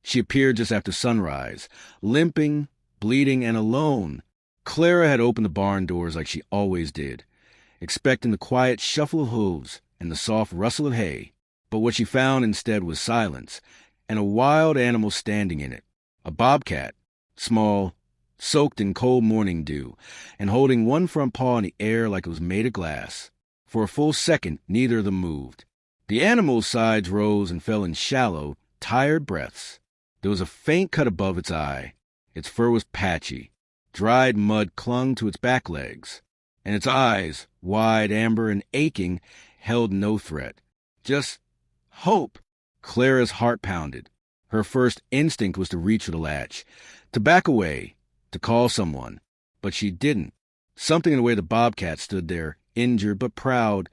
She appeared just after sunrise, limping, bleeding, and alone. Clara had opened the barn doors like she always did, expecting the quiet shuffle of hooves and the soft rustle of hay. But what she found instead was silence, and a wild animal standing in it. A bobcat, small, soaked in cold morning dew, and holding one front paw in the air like it was made of glass. For a full second, neither of them moved. The animal's sides rose and fell in shallow, tired breaths. There was a faint cut above its eye. Its fur was patchy. Dried mud clung to its back legs. And its eyes, wide, amber, and aching, held no threat. Just hope. Clara's heart pounded. Her first instinct was to reach for the latch, to back away, to call someone. But she didn't. Something in the way the bobcat stood there, injured but proud,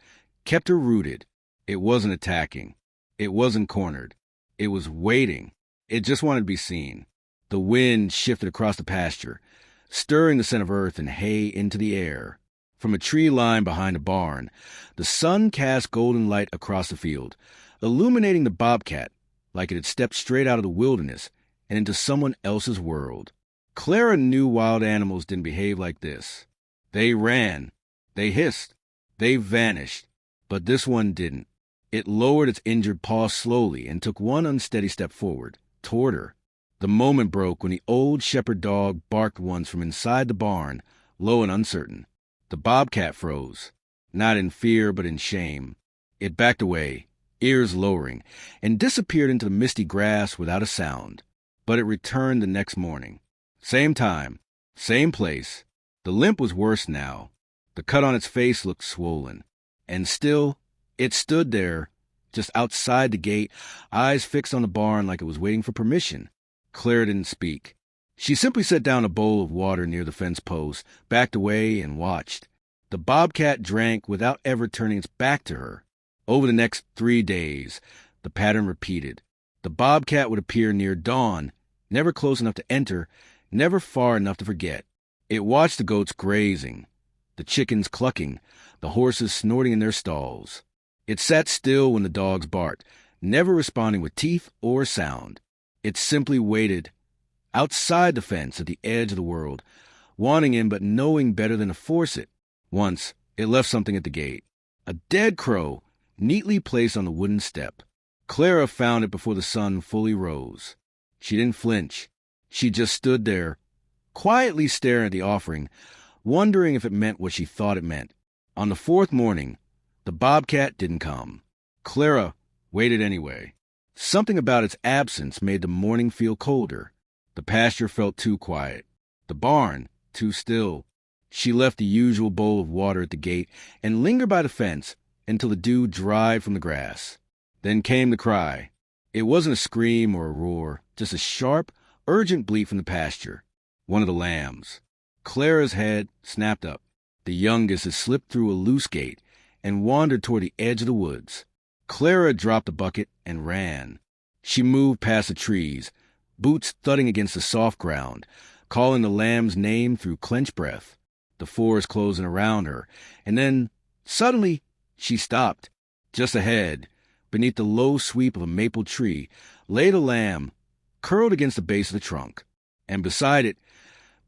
kept her rooted. It wasn't attacking. It wasn't cornered. It was waiting. It just wanted to be seen. The wind shifted across the pasture, stirring the scent of earth and hay into the air. From a tree line behind the barn, the sun cast golden light across the field, illuminating the bobcat like it had stepped straight out of the wilderness and into someone else's world. Clara knew wild animals didn't behave like this. They ran. They hissed. They vanished. But this one didn't. It lowered its injured paw slowly and took one unsteady step forward, toward her. The moment broke when the old shepherd dog barked once from inside the barn, low and uncertain. The bobcat froze, not in fear but in shame. It backed away, ears lowering, and disappeared into the misty grass without a sound. But it returned the next morning. Same time, same place. The limp was worse now. The cut on its face looked swollen. And still, it stood there, just outside the gate, eyes fixed on the barn like it was waiting for permission. Clara didn't speak. She simply set down a bowl of water near the fence post, backed away, and watched. The bobcat drank without ever turning its back to her. Over the next 3 days, the pattern repeated. The bobcat would appear near dawn, never close enough to enter, never far enough to forget. It watched the goats grazing, the chickens clucking, the horses snorting in their stalls. It sat still when the dogs barked, never responding with teeth or sound. It simply waited, outside the fence at the edge of the world, wanting in but knowing better than to force it. Once, it left something at the gate. A dead crow, neatly placed on the wooden step. Clara found it before the sun fully rose. She didn't flinch. She just stood there, quietly staring at the offering, wondering if it meant what she thought it meant. On the 4th morning, the bobcat didn't come. Clara waited anyway. Something about its absence made the morning feel colder. The pasture felt too quiet. The barn too still. She left the usual bowl of water at the gate and lingered by the fence until the dew dried from the grass. Then came the cry. It wasn't a scream or a roar, just a sharp, urgent bleat from the pasture. One of the lambs. Clara's head snapped up. The youngest had slipped through a loose gate and wandered toward the edge of the woods. Clara dropped the bucket and ran. She moved past the trees, boots thudding against the soft ground, calling the lamb's name through clenched breath. The forest closing around her, and then, suddenly, she stopped. Just ahead, beneath the low sweep of a maple tree, lay the lamb, curled against the base of the trunk. And beside it,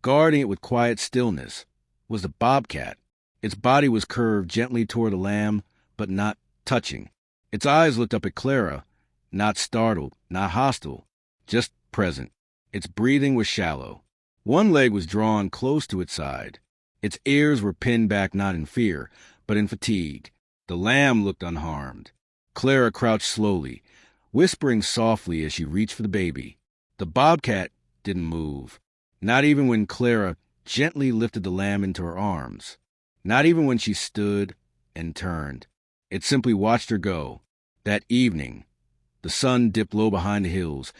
guarding it with quiet stillness, was the bobcat. Its body was curved gently toward the lamb, but not touching. Its eyes looked up at Clara, not startled, not hostile, just present. Its breathing was shallow. One leg was drawn close to its side. Its ears were pinned back not in fear, but in fatigue. The lamb looked unharmed. Clara crouched slowly, whispering softly as she reached for the baby. The bobcat didn't move, not even when Clara gently lifted the lamb into her arms, not even when she stood and turned. It simply watched her go. That evening, the sun dipped low behind the hills,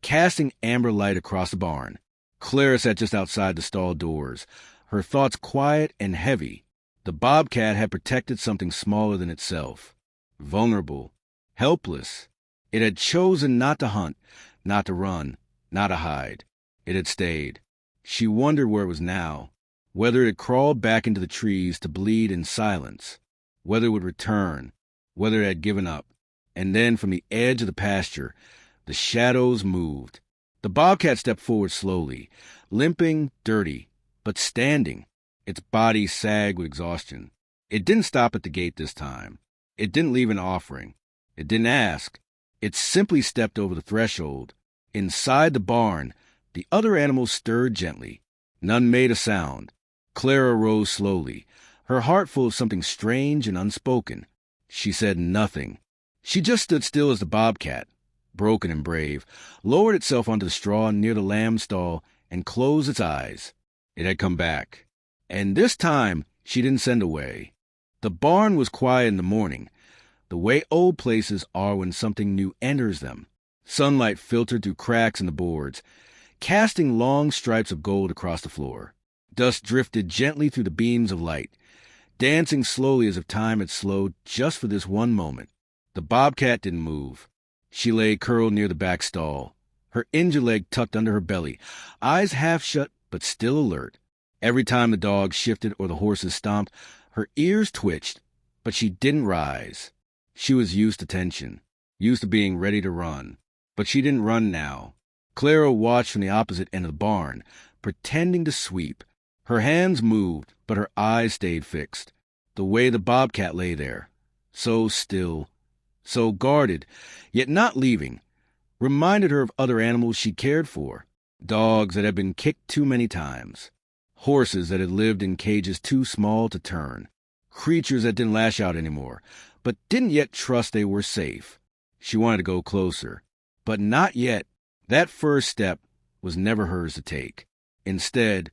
casting amber light across the barn. Clara sat just outside the stall doors, her thoughts quiet and heavy. The bobcat had protected something smaller than itself. Vulnerable, helpless. It had chosen not to hunt, not to run, not to hide. It had stayed. She wondered where it was now, whether it had crawled back into the trees to bleed in silence, whether it would return, whether it had given up. And then from the edge of the pasture, the shadows moved. The bobcat stepped forward slowly, limping, dirty, but standing. Its body sagged with exhaustion. It didn't stop at the gate this time. It didn't leave an offering. It didn't ask. It simply stepped over the threshold. Inside the barn, the other animals stirred gently. None made a sound. Clara rose slowly, her heart full of something strange and unspoken. She said nothing. She just stood still as the bobcat, broken and brave, lowered itself onto the straw near the lamb stall and closed its eyes. It had come back. And this time, she didn't send away. The barn was quiet in the morning, the way old places are when something new enters them. Sunlight filtered through cracks in the boards, casting long stripes of gold across the floor. Dust drifted gently through the beams of light, dancing slowly as if time had slowed just for this one moment. The bobcat didn't move. She lay curled near the back stall, her injured leg tucked under her belly, eyes half shut but still alert. Every time the dogs shifted or the horses stomped, her ears twitched, but she didn't rise. She was used to tension, used to being ready to run. But she didn't run now. Clara watched from the opposite end of the barn, pretending to sweep. Her hands moved, but her eyes stayed fixed. The way the bobcat lay there, so still, so guarded, yet not leaving, reminded her of other animals she cared for. Dogs that had been kicked too many times. Horses that had lived in cages too small to turn. Creatures that didn't lash out anymore, but didn't yet trust they were safe. She wanted to go closer. But not yet. That first step was never hers to take. Instead,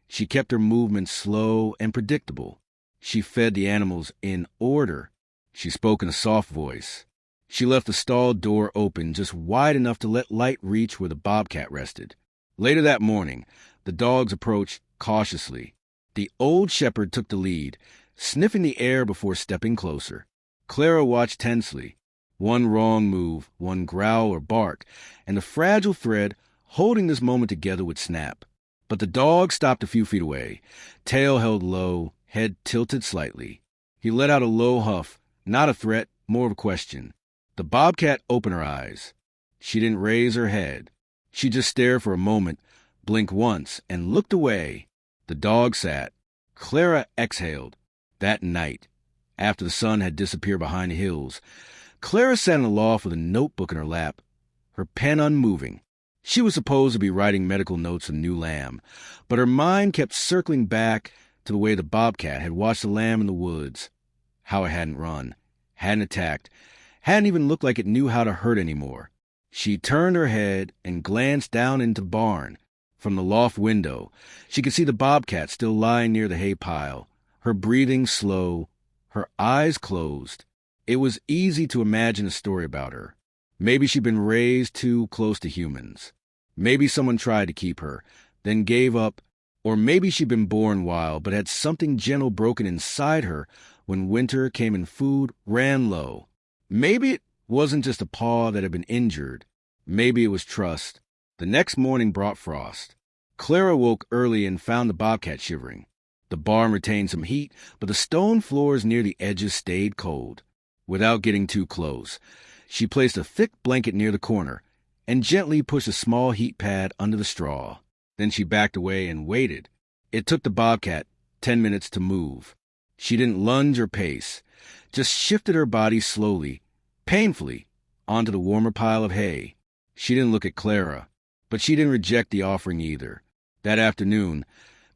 she kept her movements slow and predictable. She fed the animals in order. She spoke in a soft voice. She left the stall door open just wide enough to let light reach where the bobcat rested. Later that morning, the dogs approached cautiously. The old shepherd took the lead, sniffing the air before stepping closer. Clara watched tensely. One wrong move, one growl or bark, and the fragile thread holding this moment together would snap. But the dog stopped a few feet away, tail held low, head tilted slightly. He let out a low huff, not a threat, more of a question. The bobcat opened her eyes. She didn't raise her head. She just stared for a moment, blinked once, and looked away. The dog sat. Clara exhaled. That night, after the sun had disappeared behind the hills, Clara sat in the loft with a notebook in her lap, her pen unmoving. She was supposed to be writing medical notes for the new lamb, but her mind kept circling back to the way the bobcat had watched the lamb in the woods, how it hadn't run, hadn't attacked, hadn't even looked like it knew how to hurt anymore. She turned her head and glanced down into the barn. From the loft window, she could see the bobcat still lying near the hay pile, her breathing slow, her eyes closed. It was easy to imagine a story about her. Maybe she'd been raised too close to humans. Maybe someone tried to keep her, then gave up. Or maybe she'd been born wild, but had something gentle broken inside her when winter came and food ran low. Maybe it wasn't just a paw that had been injured. Maybe it was trust. The next morning brought frost. Clara woke early and found the bobcat shivering. The barn retained some heat, but the stone floors near the edges stayed cold. Without getting too close, she placed a thick blanket near the corner and gently pushed a small heat pad under the straw. Then she backed away and waited. It took the bobcat 10 minutes to move. She didn't lunge or pace, just shifted her body slowly, painfully, onto the warmer pile of hay. She didn't look at Clara, but she didn't reject the offering either. That afternoon,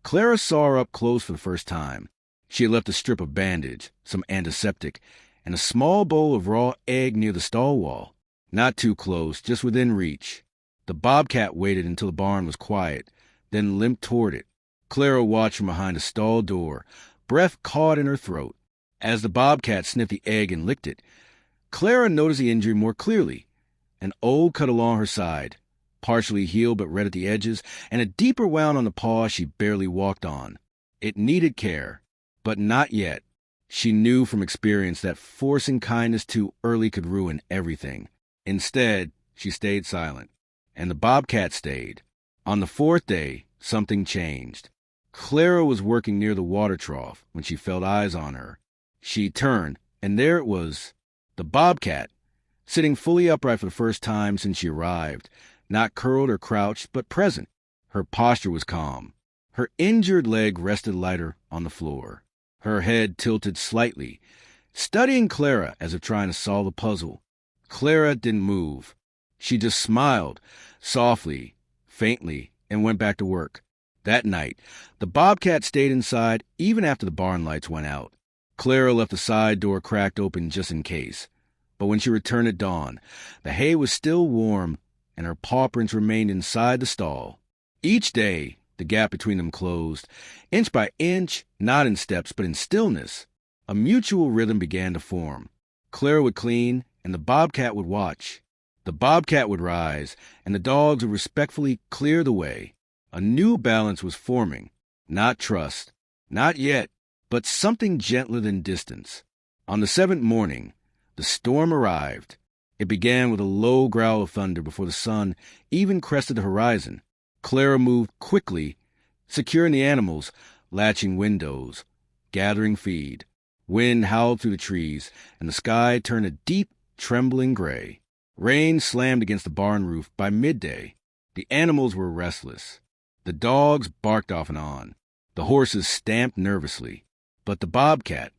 Clara saw her up close for the first time. She had left a strip of bandage, some antiseptic, and a small bowl of raw egg near the stall wall. Not too close, just within reach. The bobcat waited until the barn was quiet, then limped toward it. Clara watched from behind a stall door, breath caught in her throat. As the bobcat sniffed the egg and licked it, Clara noticed the injury more clearly. An old cut along her side, partially healed but red at the edges, and a deeper wound on the paw she barely walked on. It needed care, but not yet. She knew from experience that forcing kindness too early could ruin everything. Instead, she stayed silent, and the bobcat stayed. On the fourth day, something changed. Clara was working near the water trough when she felt eyes on her. She turned, and there it was, the bobcat, sitting fully upright for the first time since she arrived, not curled or crouched, but present. Her posture was calm. Her injured leg rested lighter on the floor. Her head tilted slightly, studying Clara as if trying to solve a puzzle. Clara didn't move. She just smiled, softly, faintly, and went back to work. That night, the Bobcat stayed inside even after the barn lights went out. Clara left the side door cracked open just in case. But when she returned at dawn, the hay was still warm, and her paw prints remained inside the stall. Each day, the gap between them closed, inch by inch, not in steps, but in stillness. A mutual rhythm began to form. Clara would clean, and the Bobcat would watch. The Bobcat would rise, and the dogs would respectfully clear the way. A new balance was forming. Not trust. Not yet, but something gentler than distance. On the 7th morning, the storm arrived. It began with a low growl of thunder before the sun even crested the horizon. Clara moved quickly, securing the animals, latching windows, gathering feed. Wind howled through the trees, and the sky turned a deep, trembling gray. Rain slammed against the barn roof by midday. The animals were restless. The dogs barked off and on. The horses stamped nervously. But the Bobcat,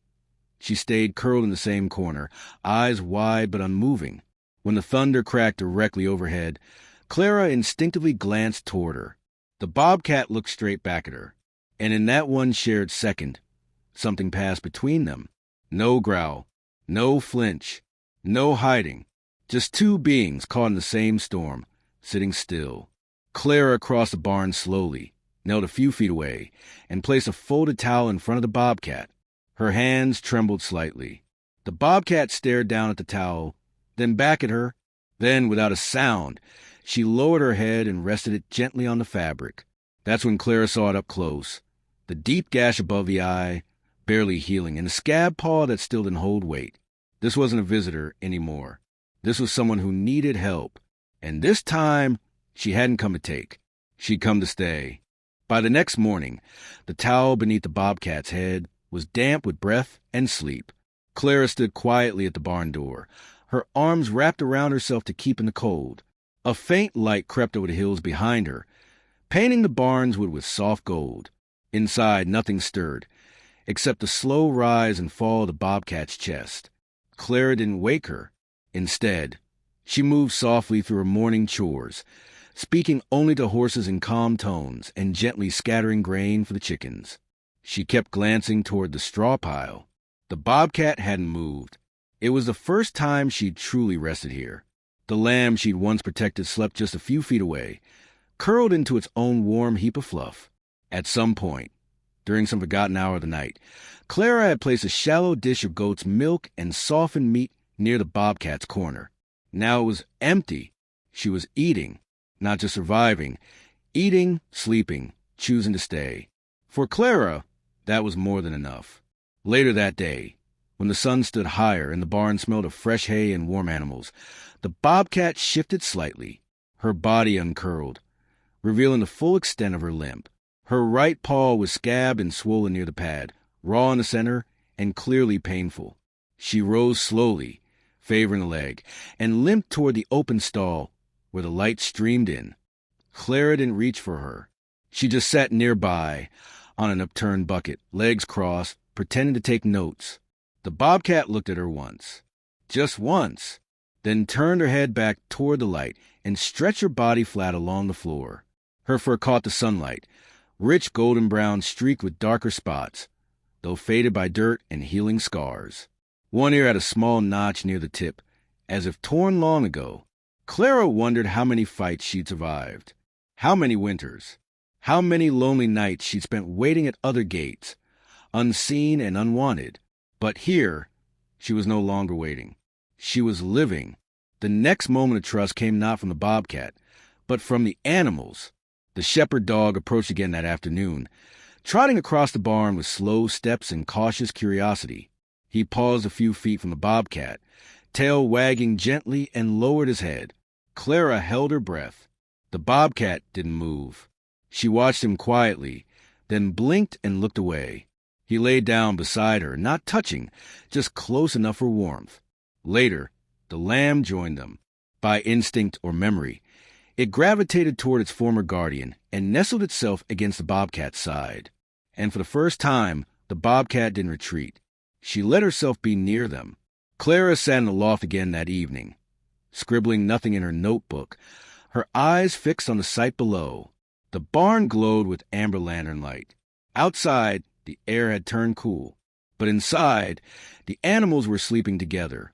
she stayed curled in the same corner, eyes wide but unmoving. When the thunder cracked directly overhead, Clara instinctively glanced toward her. The Bobcat looked straight back at her, and in that one shared second, something passed between them. No growl, no flinch, no hiding, just two beings caught in the same storm, sitting still. Clara crossed the barn slowly, knelt a few feet away, and placed a folded towel in front of the Bobcat. Her hands trembled slightly. The Bobcat stared down at the towel, then back at her. Then, without a sound, she lowered her head and rested it gently on the fabric. That's when Clara saw it up close. The deep gash above the eye, barely healing, and a scab paw that still didn't hold weight. This wasn't a visitor anymore. This was someone who needed help. And this time, she hadn't come to take. She'd come to stay. By the next morning, the towel beneath the Bobcat's head was damp with breath and sleep. Clara stood quietly at the barn door, her arms wrapped around herself to keep in the cold. A faint light crept over the hills behind her, painting the barn's wood with soft gold. Inside, nothing stirred, except the slow rise and fall of the Bobcat's chest. Clara didn't wake her. Instead, she moved softly through her morning chores, speaking only to horses in calm tones and gently scattering grain for the chickens. She kept glancing toward the straw pile. The Bobcat hadn't moved. It was the first time she'd truly rested here. The lamb she'd once protected slept just a few feet away, curled into its own warm heap of fluff. At some point, during some forgotten hour of the night, Clara had placed a shallow dish of goat's milk and softened meat near the Bobcat's corner. Now it was empty. She was eating, not just surviving, eating, sleeping, choosing to stay. For Clara, that was more than enough. Later that day, when the sun stood higher and the barn smelled of fresh hay and warm animals, the Bobcat shifted slightly, her body uncurled, revealing the full extent of her limp. Her right paw was scabbed and swollen near the pad, raw in the center and clearly painful. She rose slowly, favoring the leg, and limped toward the open stall where the light streamed in. Clara didn't reach for her. She just sat nearby on an upturned bucket, legs crossed, pretending to take notes. The Bobcat looked at her once, just once, then turned her head back toward the light and stretched her body flat along the floor. Her fur caught the sunlight, rich golden brown streaked with darker spots, though faded by dirt and healing scars. One ear had a small notch near the tip, as if torn long ago. Clara wondered how many fights she'd survived, how many winters, how many lonely nights she'd spent waiting at other gates, unseen and unwanted. But here, she was no longer waiting. She was living. The next moment of trust came not from the Bobcat, but from the animals. The shepherd dog approached again that afternoon, trotting across the barn with slow steps and cautious curiosity. He paused a few feet from the Bobcat, tail wagging gently, and lowered his head. Clara held her breath. The Bobcat didn't move. She watched him quietly, then blinked and looked away. He lay down beside her, not touching, just close enough for warmth. Later, the lamb joined them. By instinct or memory, It gravitated toward its former guardian and nestled itself against the bobcat's side. And for the first time, the bobcat didn't retreat. She let herself be near them. Clara sat in the loft again that evening, scribbling nothing in her notebook, her eyes fixed on the sight below. The barn glowed with amber lantern light. Outside, the air had turned cool, but inside, the animals were sleeping together,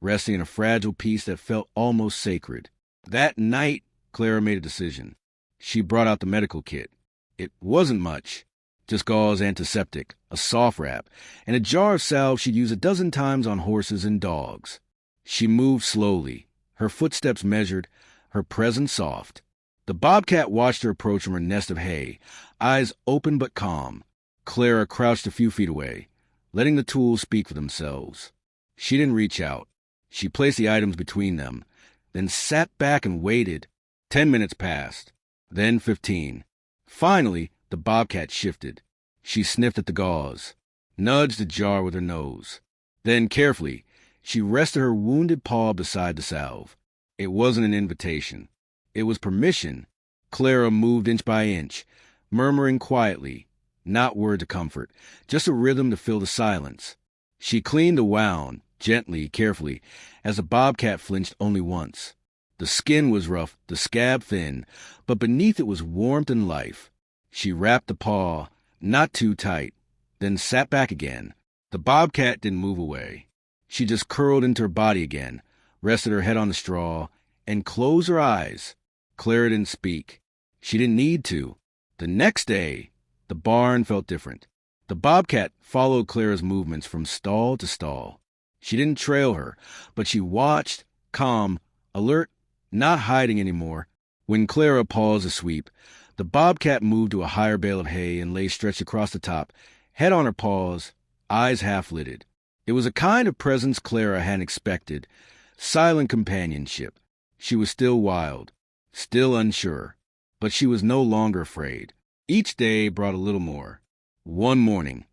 resting in a fragile peace that felt almost sacred. That night, Clara made a decision. She brought out the medical kit. It wasn't much, just gauze antiseptic, a soft wrap, and a jar of salve she'd used 12 times on horses and dogs. She moved slowly, her footsteps measured, her presence soft. The bobcat watched her approach from her nest of hay, eyes open but calm. Clara crouched a few feet away, letting the tools speak for themselves. She didn't reach out. She placed the items between them, then sat back and waited. 10 minutes passed, then 15. Finally, the bobcat shifted. She sniffed at the gauze, nudged the jar with her nose. Then, carefully, she rested her wounded paw beside the salve. It wasn't an invitation. It was permission. Clara moved inch by inch, murmuring quietly, not word to comfort, just a rhythm to fill the silence. She cleaned the wound, gently, carefully, as the bobcat flinched only once. The skin was rough, the scab thin, but beneath it was warmth and life. She wrapped the paw, not too tight, then sat back again. The bobcat didn't move away. She just curled into her body again, rested her head on the straw, and closed her eyes. Clara didn't speak. She didn't need to. The next day, the barn felt different. The bobcat followed Clara's movements from stall to stall. She didn't trail her, but she watched, calm, alert, not hiding anymore. When Clara paused to sweep, the bobcat moved to a higher bale of hay and lay stretched across the top, head on her paws, eyes half-lidded. It was a kind of presence Clara hadn't expected, silent companionship. She was still wild, still unsure, but she was no longer afraid. Each day brought a little more. One morning,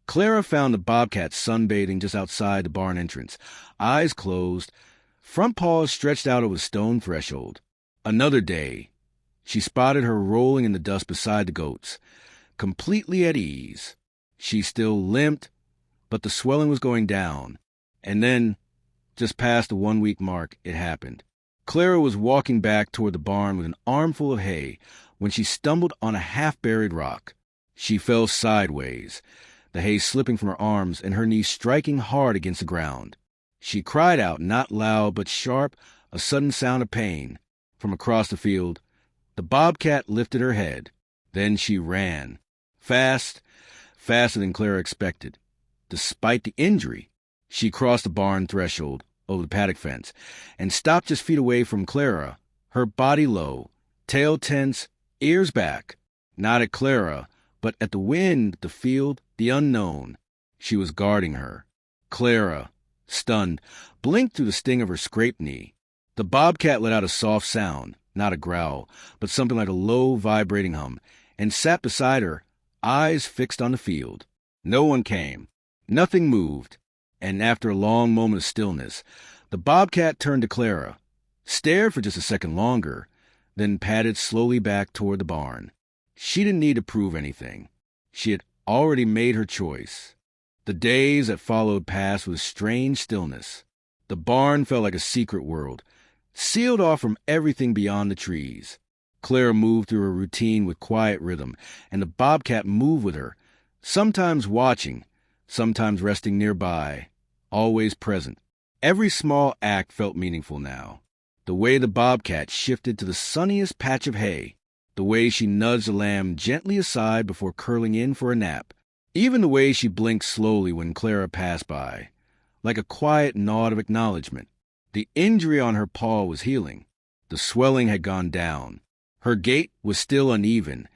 Clara found the bobcat sunbathing just outside the barn entrance, eyes closed, front paws stretched out over the stone threshold. Another day, she spotted her rolling in the dust beside the goats, completely at ease. She still limped, but the swelling was going down. And then, just past the 1-week mark, it happened. Clara was walking back toward the barn with an armful of hay when she stumbled on a half-buried rock. She fell sideways, the hay slipping from her arms and her knees striking hard against the ground. She cried out, not loud but sharp, a sudden sound of pain. From across the field, the bobcat lifted her head. Then she ran. Fast, faster than Clara expected. Despite the injury, she crossed the barn threshold, over the paddock fence, and stopped just feet away from Clara, her body low, tail tense, ears back. Not at Clara, but at the wind, the field, the unknown. She was guarding her. Clara, stunned, blinked through the sting of her scraped knee. The bobcat let out a soft sound, not a growl, but something like a low, vibrating hum, and sat beside her, eyes fixed on the field. No one came. Nothing moved. And after a long moment of stillness, the bobcat turned to Clara, stared for just a second longer, then padded slowly back toward the barn. She didn't need to prove anything. She had already made her choice. The days that followed passed with strange stillness. The barn felt like a secret world, sealed off from everything beyond the trees. Clara moved through her routine with quiet rhythm, and the bobcat moved with her, sometimes watching, sometimes resting nearby, always present. Every small act felt meaningful now. The way the bobcat shifted to the sunniest patch of hay, the way she nudged the lamb gently aside before curling in for a nap, even the way she blinked slowly when Clara passed by, like a quiet nod of acknowledgement. The injury on her paw was healing. The swelling had gone down. Her gait was still uneven,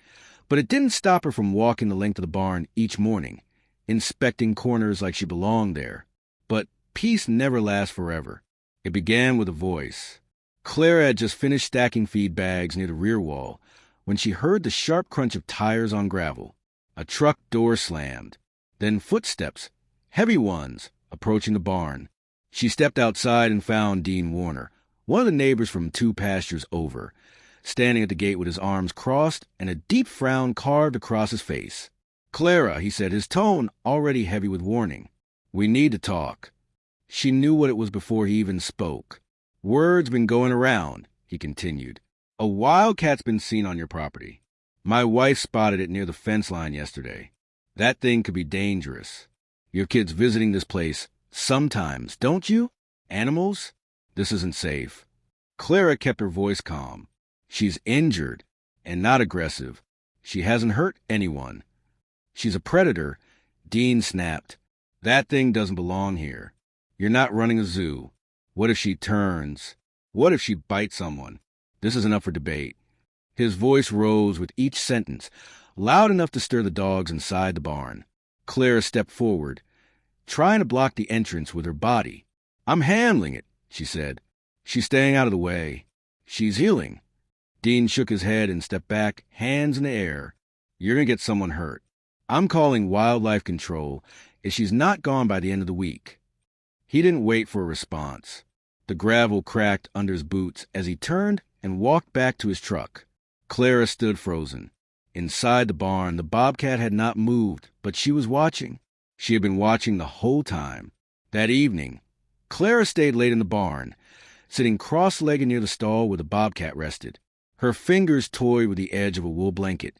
but it didn't stop her from walking the length of the barn each morning, inspecting corners like she belonged there. But peace never lasts forever. It began with a voice. Clara had just finished stacking feed bags near the rear wall when she heard the sharp crunch of tires on gravel. A truck door slammed. Then footsteps, heavy ones, approaching the barn. She stepped outside and found Dean Warner, one of the neighbors from 2 pastures over. standing at the gate with his arms crossed and a deep frown carved across his face. "Clara," he said, his tone already heavy with warning. "We need to talk." She knew what it was before he even spoke. "Word's been going around," he continued. "A wildcat's been seen on your property. My wife spotted it near the fence line yesterday. That thing could be dangerous. Your kids visiting this place sometimes, don't you? Animals? This isn't safe." Clara kept her voice calm. "She's injured and not aggressive. She hasn't hurt anyone." "She's a predator," Dean snapped. "That thing doesn't belong here. You're not running a zoo. What if she turns? What if she bites someone? This isn't up for debate." His voice rose with each sentence, loud enough to stir the dogs inside the barn. Clara stepped forward, trying to block the entrance with her body. "I'm handling it," she said. "She's staying out of the way. She's healing." Dean shook his head and stepped back, hands in the air. "You're going to get someone hurt. I'm calling wildlife control if she's not gone by the end of the week." He didn't wait for a response. The gravel cracked under his boots as he turned and walked back to his truck. Clara stood frozen. Inside the barn, the bobcat had not moved, but she was watching. She had been watching the whole time. That evening, Clara stayed late in the barn, sitting cross-legged near the stall where the bobcat rested. Her fingers toyed with the edge of a wool blanket,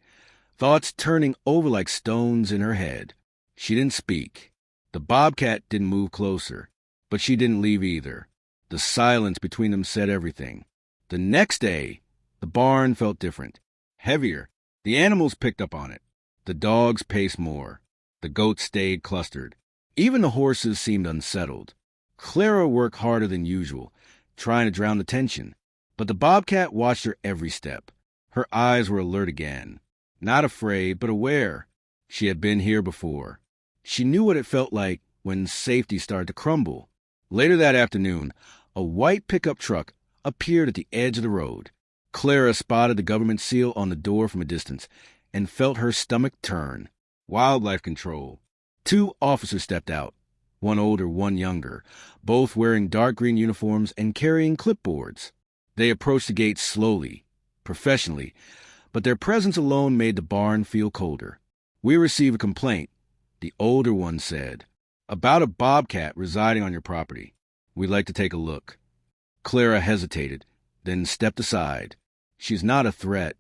thoughts turning over like stones in her head. She didn't speak. The bobcat didn't move closer, but she didn't leave either. The silence between them said everything. The next day, the barn felt different, heavier. The animals picked up on it. The dogs paced more. The goats stayed clustered. Even the horses seemed unsettled. Clara worked harder than usual, trying to drown the tension. But the bobcat watched her every step. Her eyes were alert again. Not afraid, but aware. She had been here before. She knew what it felt like when safety started to crumble. Later that afternoon, a white pickup truck appeared at the edge of the road. Clara spotted the government seal on the door from a distance and felt her stomach turn. Wildlife control. 2 officers stepped out, one older, one younger, both wearing dark green uniforms and carrying clipboards. They approached the gate slowly, professionally, but their presence alone made the barn feel colder. "We received a complaint," the older one said, "about a bobcat residing on your property. We'd like to take a look." Clara hesitated, then stepped aside. "She's not a threat.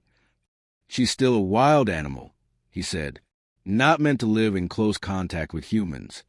She's still a wild animal," he said, "not meant to live in close contact with humans."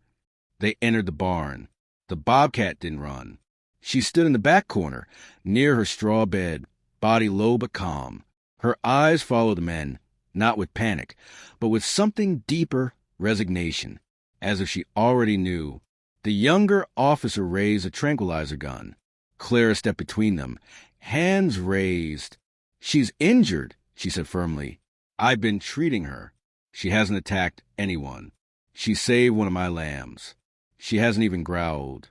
They entered the barn. The bobcat didn't run. She stood in the back corner, near her straw bed, body low but calm. Her eyes followed the men, not with panic, but with something deeper, resignation, as if she already knew. The younger officer raised a tranquilizer gun. Clara stepped between them, hands raised. "She's injured," she said firmly. "I've been treating her. She hasn't attacked anyone. She saved one of my lambs. She hasn't even growled."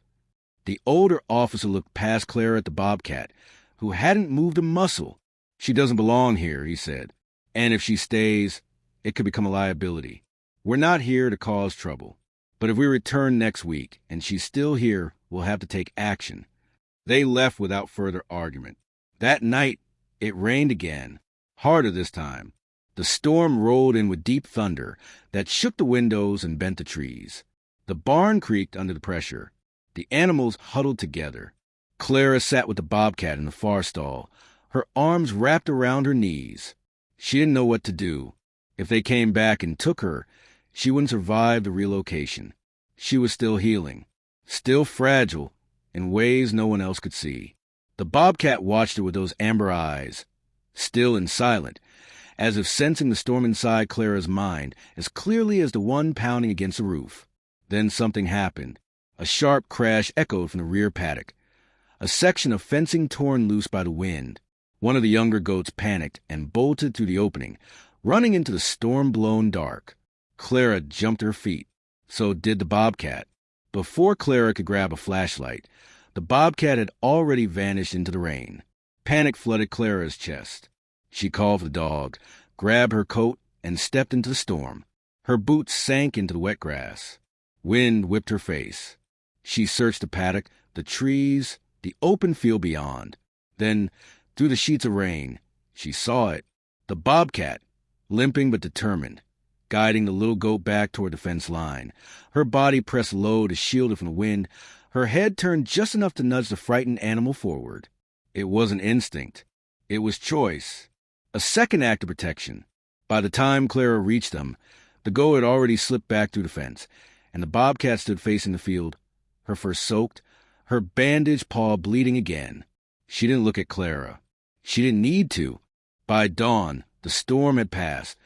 The older officer looked past Clara at the bobcat, who hadn't moved a muscle. "She doesn't belong here," he said. "And if she stays, it could become a liability. We're not here to cause trouble. But if we return next week and she's still here, we'll have to take action." They left without further argument. That night, it rained again, harder this time. The storm rolled in with deep thunder that shook the windows and bent the trees. The barn creaked under the pressure. The animals huddled together. Clara sat with the bobcat in the far stall, her arms wrapped around her knees. She didn't know what to do. If they came back and took her, she wouldn't survive the relocation. She was still healing, still fragile, in ways no one else could see. The bobcat watched her with those amber eyes, still and silent, as if sensing the storm inside Clara's mind as clearly as the one pounding against the roof. Then something happened. A sharp crash echoed from the rear paddock. A section of fencing torn loose by the wind. One of the younger goats panicked and bolted through the opening, running into the storm-blown dark. Clara jumped to her feet. So did the bobcat. Before Clara could grab a flashlight, the bobcat had already vanished into the rain. Panic flooded Clara's chest. She called for the dog, grabbed her coat, and stepped into the storm. Her boots sank into the wet grass. Wind whipped her face. She searched the paddock, the trees, the open field beyond. Then, through the sheets of rain, She saw it. The bobcat, limping but determined, guiding the little goat back toward the fence line. Her body pressed low to shield it from the wind, her head turned just enough to nudge the frightened animal forward. It wasn't instinct. It was choice. A second act of protection. By the time Clara reached them, the goat had already slipped back through the fence, and the bobcat stood facing the field, her fur soaked, her bandaged paw bleeding again. She didn't look at Clara. She didn't need to. By dawn, the storm had passed,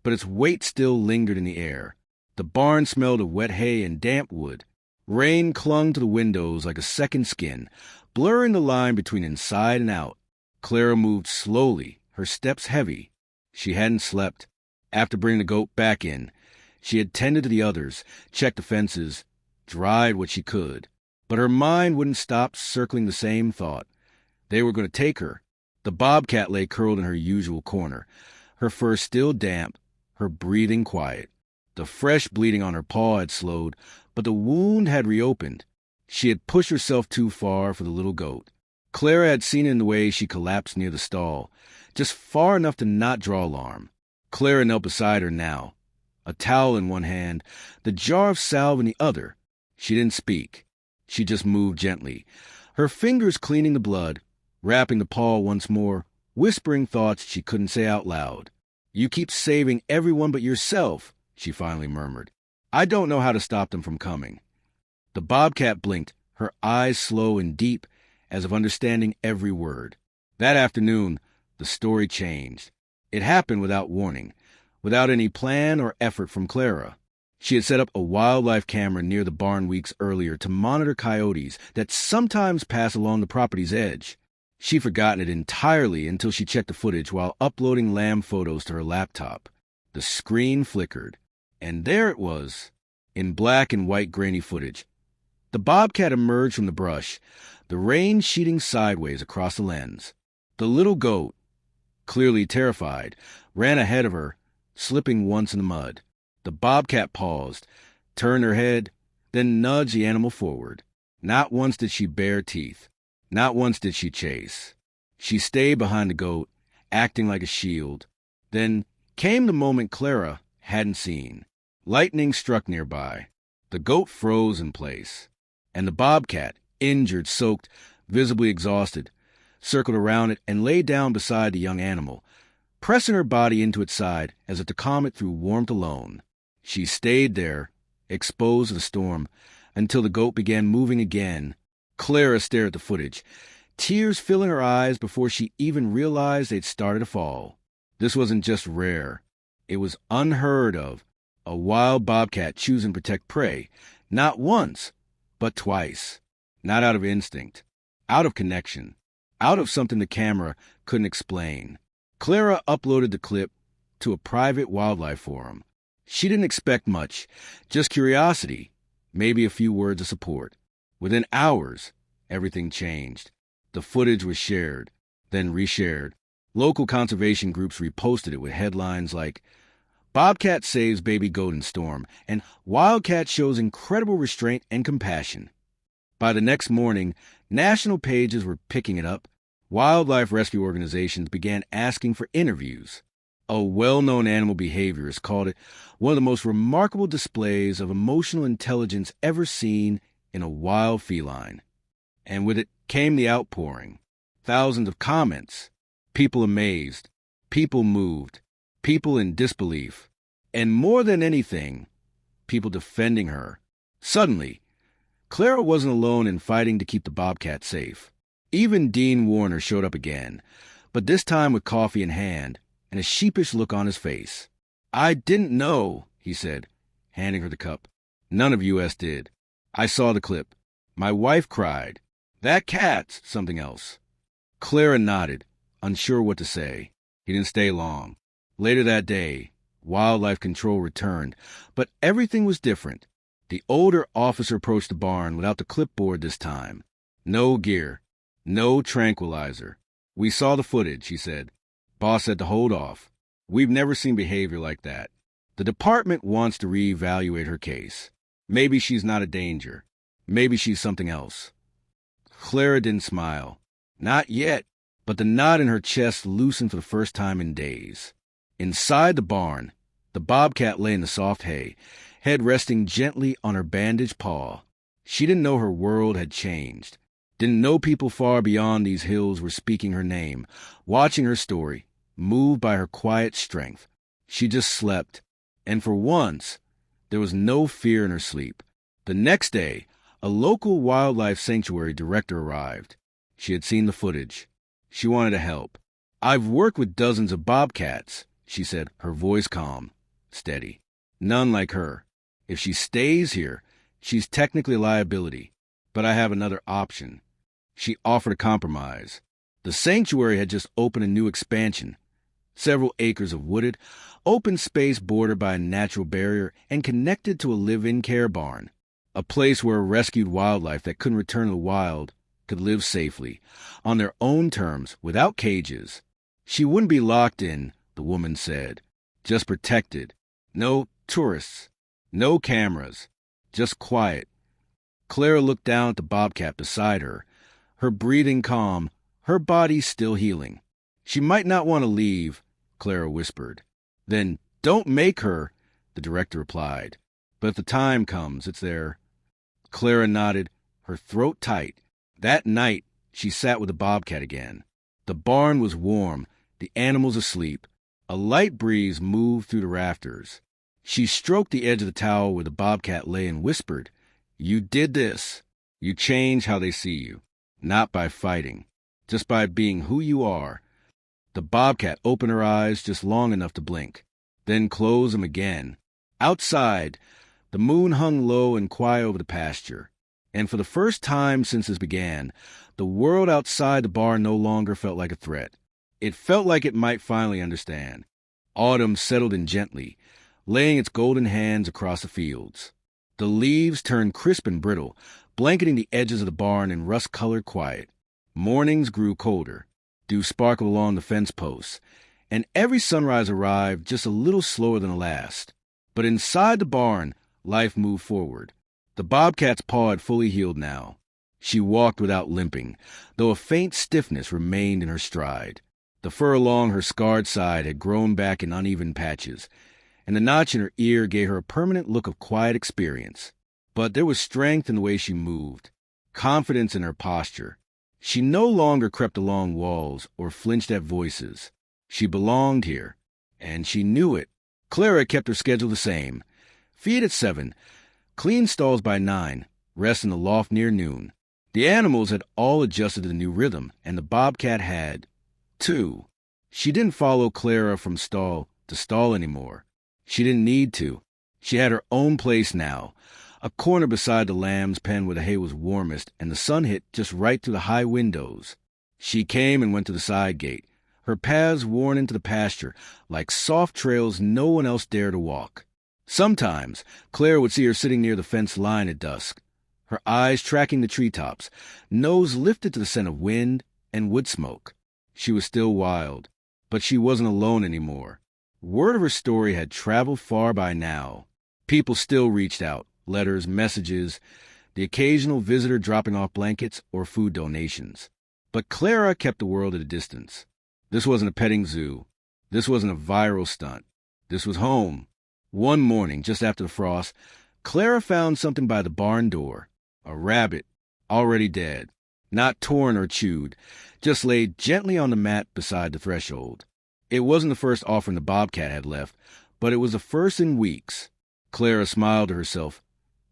but its weight still lingered in the air. The barn smelled of wet hay and damp wood. Rain clung to the windows like a second skin, blurring the line between inside and out. Clara moved slowly, her steps heavy. She hadn't slept. After bringing the goat back in, she had tended to the others, checked the fences, dried what she could. But her mind wouldn't stop circling the same thought. They were going to take her. The bobcat lay curled in her usual corner, her fur still damp, her breathing quiet. The fresh bleeding on her paw had slowed, but the wound had reopened. She had pushed herself too far for the little goat. Clara had seen it in the way she collapsed near the stall, just far enough to not draw alarm. Clara knelt beside her now, a towel in one hand, the jar of salve in the other. She didn't speak. She just moved gently, her fingers cleaning the blood, wrapping the paw once more, whispering thoughts she couldn't say out loud. "You keep saving everyone but yourself," she finally murmured. "I don't know how to stop them from coming." The bobcat blinked, her eyes slow and deep, as if understanding every word. That afternoon, the story changed. It happened without warning, without any plan or effort from Clara. She had set up a wildlife camera near the barn weeks earlier to monitor coyotes that sometimes pass along the property's edge. She'd forgotten it entirely until she checked the footage while uploading lamb photos to her laptop. The screen flickered, and there it was, in black and white grainy footage. The bobcat emerged from the brush, the rain sheeting sideways across the lens. The little goat, clearly terrified, ran ahead of her, slipping once in the mud. The bobcat paused, turned her head, then nudged the animal forward. Not once did she bare teeth. Not once did she chase. She stayed behind the goat, acting like a shield. Then came the moment Clara hadn't seen. Lightning struck nearby. The goat froze in place, and the bobcat, injured, soaked, visibly exhausted, circled around it and lay down beside the young animal, pressing her body into its side as if to calm it through warmth alone. She stayed there, exposed to the storm, until the goat began moving again. Clara stared at the footage, tears filling her eyes before she even realized they'd started to fall. This wasn't just rare. It was unheard of. A wild bobcat choosing to protect prey, not once, but twice. Not out of instinct, out of connection, out of something the camera couldn't explain. Clara uploaded the clip to a private wildlife forum. She didn't expect much, just curiosity, maybe a few words of support. Within hours, everything changed. The footage was shared, then reshared. Local conservation groups reposted it with headlines like, "Bobcat saves baby goat in storm," and "Wildcat shows incredible restraint and compassion." By the next morning, national pages were picking it up. Wildlife rescue organizations began asking for interviews. A well-known animal behaviorist called it one of the most remarkable displays of emotional intelligence ever seen in a wild feline. And with it came the outpouring. Thousands of comments. People amazed. People moved. People in disbelief. And more than anything, people defending her. Suddenly, Clara wasn't alone in fighting to keep the bobcat safe. Even Dean Warner showed up again, but this time with coffee in hand and a sheepish look on his face. "I didn't know," he said, handing her the cup. "None of US did. I saw the clip. My wife cried. That cat's something else." Clara nodded, unsure what to say. He didn't stay long. Later that day, wildlife control returned, but everything was different. The older officer approached the barn without the clipboard this time. No gear. No tranquilizer. "We saw the footage," he said. "Boss said to hold off. We've never seen behavior like that. The department wants to reevaluate her case. Maybe she's not a danger. Maybe she's something else." Clara didn't smile. "Not yet, but the knot in her chest loosened for the first time in days. Inside the barn, the bobcat lay in the soft hay, head resting gently on her bandaged paw. She didn't know her world had changed. Didn't know people far beyond these hills were speaking her name, watching her story, moved by her quiet strength. She just slept, and for once, there was no fear in her sleep. The next day, a local wildlife sanctuary director arrived. She had seen the footage. She wanted to help. "I've worked with dozens of bobcats," she said, her voice calm, steady. "None like her. If she stays here, she's technically a liability, but I have another option." She offered a compromise. The sanctuary had just opened a new expansion, several acres of wooded, open space bordered by a natural barrier and connected to a live-in care barn, a place where rescued wildlife that couldn't return to the wild could live safely, on their own terms, without cages. She wouldn't be locked in, the woman said, just protected. No tourists, no cameras, just quiet. Clara looked down at the bobcat beside her, her breathing calm, her body still healing. "She might not want to leave," Clara whispered. "Then don't make her," the director replied. "But if the time comes, it's there." Clara nodded, her throat tight. That night, she sat with the bobcat again. The barn was warm, the animals asleep. A light breeze moved through the rafters. She stroked the edge of the towel where the bobcat lay and whispered, "You did this. You change how they see you. Not by fighting, just by being who you are." The bobcat opened her eyes just long enough to blink, then closed them again. Outside, the moon hung low and quiet over the pasture, and for the first time since this began, the world outside the barn no longer felt like a threat. It felt like it might finally understand. Autumn settled in gently, laying its golden hands across the fields. The leaves turned crisp and brittle, blanketing the edges of the barn in rust-colored quiet. Mornings grew colder. Dew sparkled along the fence posts, and every sunrise arrived just a little slower than the last. But inside the barn, life moved forward. The bobcat's paw had fully healed now. She walked without limping, though a faint stiffness remained in her stride. The fur along her scarred side had grown back in uneven patches, and the notch in her ear gave her a permanent look of quiet experience. But there was strength in the way she moved, confidence in her posture. She no longer crept along walls or flinched at voices. She belonged here, and she knew it. Clara kept her schedule the same. Feed at 7, clean stalls by 9, rest in the loft near noon. The animals had all adjusted to the new rhythm, and the bobcat had, too. She didn't follow Clara from stall to stall anymore. She didn't need to. She had her own place now, a corner beside the lamb's pen where the hay was warmest and the sun hit just right through the high windows. She came and went to the side gate, her paths worn into the pasture like soft trails no one else dared to walk. Sometimes Clara would see her sitting near the fence line at dusk, her eyes tracking the treetops, nose lifted to the scent of wind and wood smoke. She was still wild, but she wasn't alone anymore. Word of her story had traveled far by now. People still reached out, letters, messages, the occasional visitor dropping off blankets or food donations. But Clara kept the world at a distance. This wasn't a petting zoo. This wasn't a viral stunt. This was home. One morning, just after the frost, Clara found something by the barn door. A rabbit, already dead. Not torn or chewed, just laid gently on the mat beside the threshold. It wasn't the first offering the bobcat had left, but it was the first in weeks. Clara smiled to herself,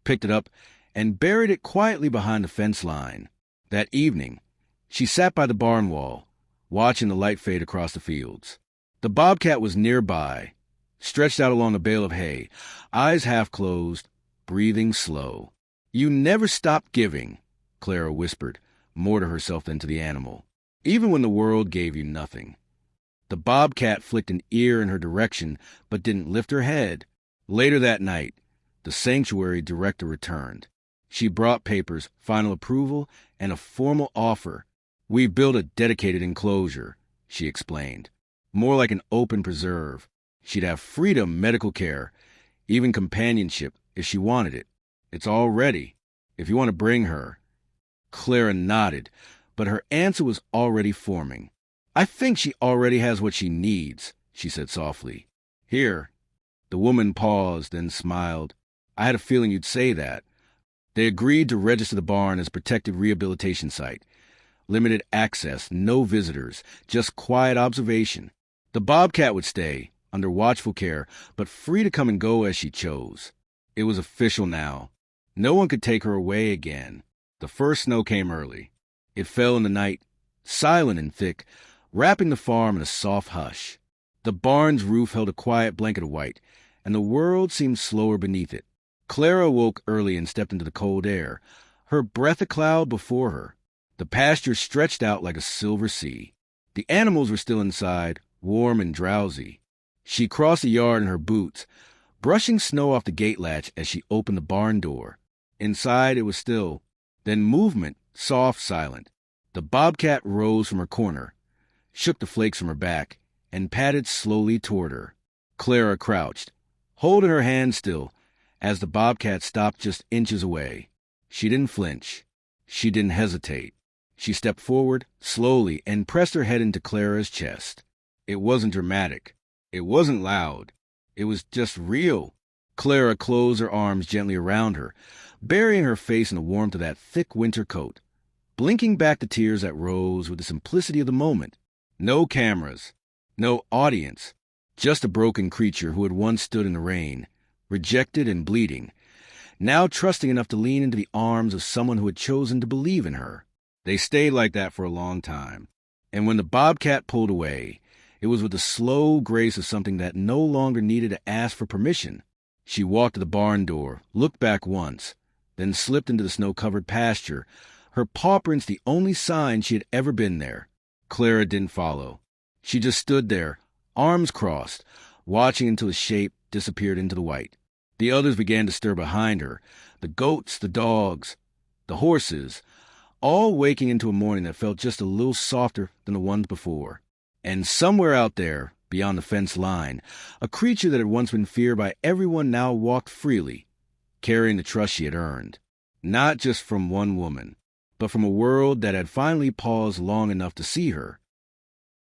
picked it up, and buried it quietly behind the fence line. That evening, she sat by the barn wall, watching the light fade across the fields. The bobcat was nearby, stretched out along a bale of hay, eyes half closed, breathing slow. "You never stop giving," Clara whispered, more to herself than to the animal, "even when the world gave you nothing." The bobcat flicked an ear in her direction, but didn't lift her head. Later that night, the sanctuary director returned. She brought papers, final approval, and a formal offer. "We built a dedicated enclosure," she explained. "More like an open preserve. She'd have freedom, medical care, even companionship if she wanted it. It's all ready, if you want to bring her." Clara nodded, but her answer was already forming. I think she already has what she needs, she said softly. Here. The woman paused, then smiled. I had a feeling you'd say that. They agreed to register the barn as a protected rehabilitation site. Limited access, no visitors, just quiet observation. The Bobcat would stay, under watchful care, but free to come and go as she chose. It was official now. No one could take her away again. The first snow came early. It fell in the night, silent and thick, wrapping the farm in a soft hush. The barn's roof held a quiet blanket of white, and the world seemed slower beneath it. Clara woke early and stepped into the cold air, her breath a cloud before her. The pasture stretched out like a silver sea. The animals were still inside, warm and drowsy. She crossed the yard in her boots, brushing snow off the gate latch as she opened the barn door. Inside it was still, then movement, soft, silent. The Bobcat rose from her corner, shook the flakes from her back, and padded slowly toward her. Clara crouched, holding her hand still, as the Bobcat stopped just inches away. She didn't flinch. She didn't hesitate. She stepped forward, slowly, and pressed her head into Clara's chest. It wasn't dramatic. It wasn't loud. It was just real. Clara closed her arms gently around her, burying her face in the warmth of that thick winter coat, blinking back the tears that rose with the simplicity of the moment. No cameras, no audience, just a broken creature who had once stood in the rain, rejected and bleeding, now trusting enough to lean into the arms of someone who had chosen to believe in her. They stayed like that for a long time, and when the Bobcat pulled away, it was with the slow grace of something that no longer needed to ask for permission. She walked to the barn door, looked back once, then slipped into the snow-covered pasture, her paw prints the only sign she had ever been there. Clara didn't follow. She just stood there, arms crossed, watching until the shape disappeared into the white. The others began to stir behind her, the goats, the dogs, the horses, all waking into a morning that felt just a little softer than the ones before. And somewhere out there, beyond the fence line, a creature that had once been feared by everyone now walked freely, carrying the trust she had earned, not just from one woman, but from a world that had finally paused long enough to see her.